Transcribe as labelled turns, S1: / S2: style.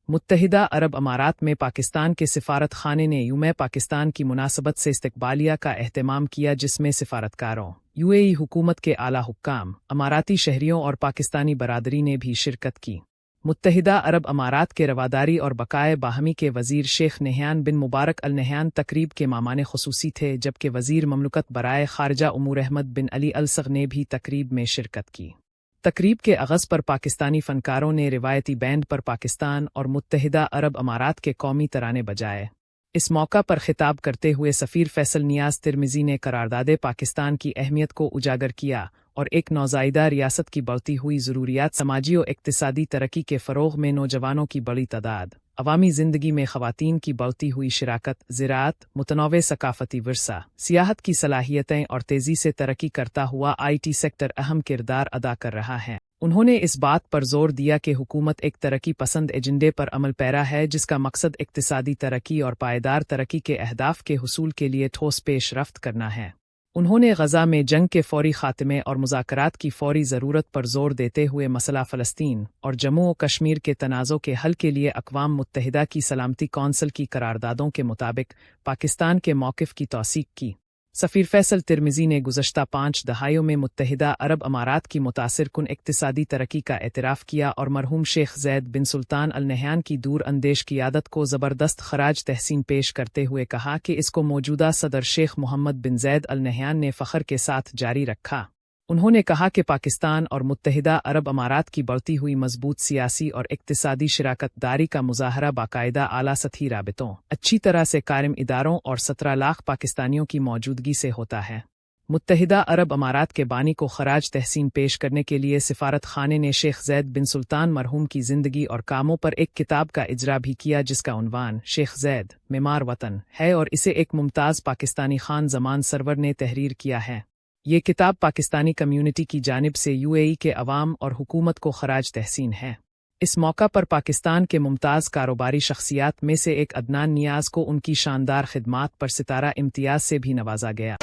S1: मुत्तहिदा अरब अमारात में पाकिस्तान के सिफारत खाने ने यूम पाकिस्तान की मुनासबत से इस्तकबालिया का एहतमाम किया, जिसमें सिफारतकारों, यूएई हुकूमत के आला हुक्काम, अमाराती शहरियों और पाकिस्तानी बरादरी ने भी शिरकत की। मुत्तहिदा अरब अमारात के रवादारी और बकाए बाहमी के वज़ीर शेख नहयान बिन मुबारक अल नहयान तकरीब के मामाने खुसूसी थे, जबकि वज़ीर ममलकत बराए खारजा उमूर अहमद बिन अली अल सग़ ने भी तकरीब में शिरकत की। तकरीब के आग़ाज़ पर पाकिस्तानी फ़नकारों ने रिवायती बैंड पर पाकिस्तान और मुत्तहिदा अरब अमारात के कौमी तराने बजाए। इस मौका पर खिताब करते हुए सफ़ीर फैसल नियाज़ तिर्मिज़ी ने करारदादे पाकिस्तान की अहमियत को उजागर किया और एक नौज़ायदा रियासत की बढ़ती हुई ज़रूरियात, समाजी और इक़्तिसादी तरक्की के फ़रोग़ में नौजवानों की बड़ी तादाद, अवामी ज़िंदगी में ख़वातीन की बढ़ती हुई शिराकत, ज़राअत, मुतनव्वे सकाफ़ती विरसा, सियाहत की सलाहियतें और तेज़ी से तरक्की करता हुआ IT सेक्टर अहम किरदार अदा कर रहा है। उन्होंने इस बात पर जोर दिया कि हुकूमत एक तरक्की पसंद एजेंडे पर अमल पैरा है, जिसका मकसद इक़्तिसादी तरक्की और पायदार तरक्की के अहदाफ के हुसूल के लिए ठोस पेशरफ्त करना है। उन्होंने गज़ा में जंग के फ़ौरी ख़ात्मे और मुज़ाकरात की फ़ौरी ज़रूरत पर जोर देते हुए मसला फ़लस्तीन और जम्मू व कश्मीर के तनाज़ों के हल के लिए अक़वाम मुत्तहिदा की सलामती कौंसिल की करारदादों के मुताबिक पाकिस्तान के मौक़िफ़ की तौसीक़ की। सफ़ीर फैसल तिर्मिज़ी ने गुज़श्ता 5 दहाइयों में मुत्तहिदा अरब अमारात की मुतासिर कुन इक़्तिसादी तरक्की का एतराफ़ किया और मरहूम शेख ज़ैद बिन सुल्तान अल नहयान की दूर अंदेश क़ियादत को ज़बरदस्त ख़राज तहसीन पेश करते हुए कहा कि इसको मौजूदा सदर शेख मोहम्मद बिन ज़ैद अल नहयान ने फ़ख्र के साथ जारी रखा। उन्होंने कहा कि पाकिस्तान और मुत्तहिदा अरब अमारात की बढ़ती हुई मजबूत सियासी और इक़्तिसादी शराकत दारी का मुज़ाहरा बाकायदा आला सतही राबितों, अच्छी तरह से कायम इदारों और 17 लाख पाकिस्तानियों की मौजूदगी से होता है। मुत्तहिदा अरब अमारात के बानी को ख़राज तहसीन पेश करने के लिए सिफारत खाने ने शेख ज़ैद बिन सुल्तान मरहूम की ज़िंदगी और कामों पर एक किताब का इजरा भी किया, जिसका उन्वान शेख ज़ैद मेमार वतन है और इसे एक मुमताज़ पाकिस्तानी खान ज़मान सरवर ने तहरीर किया है। ये किताब पाकिस्तानी कम्युनिटी की जानिब से UAE के अवाम और हुकूमत को ख़राज तहसीन है। इस मौका पर पाकिस्तान के मुमताज़ कारोबारी शख्सियात में से एक अदनान नियाज़ को उनकी शानदार खिदमात पर सितारा इम्तियाज़ से भी नवाजा गया।